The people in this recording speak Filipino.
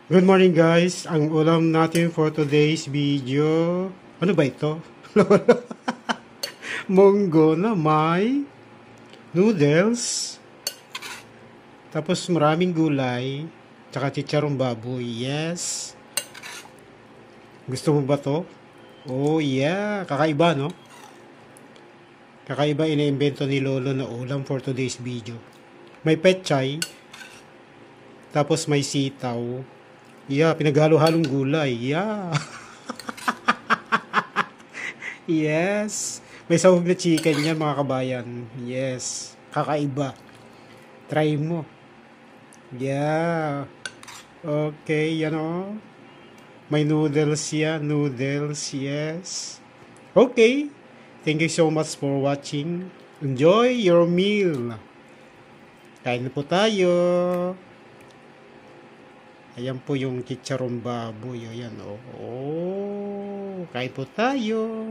Good morning guys. Ang ulam natin for today's video. Ano ba ito? Munggo na may noodles. Tapos maraming gulay. Tsaka chicharong baboy. Yes. Gusto mo ba to? Oh yeah. Kakaiba no? Kakaiba ina-invento ni Lolo na ulam for today's video. May pechay. Tapos may sitaw. Yeah, pinaghalo-halong gulay. Yeah. Yes. May sahog na chicken yan mga kabayan. Yes. Kakaiba. Try mo. Yeah. Okay, yan o. May noodles yan. Noodles, yes. Okay. Thank you so much for watching. Enjoy your meal. Kain na po tayo. Ayan po yung chicharong baboy. Ayan, oh. Kain po tayo.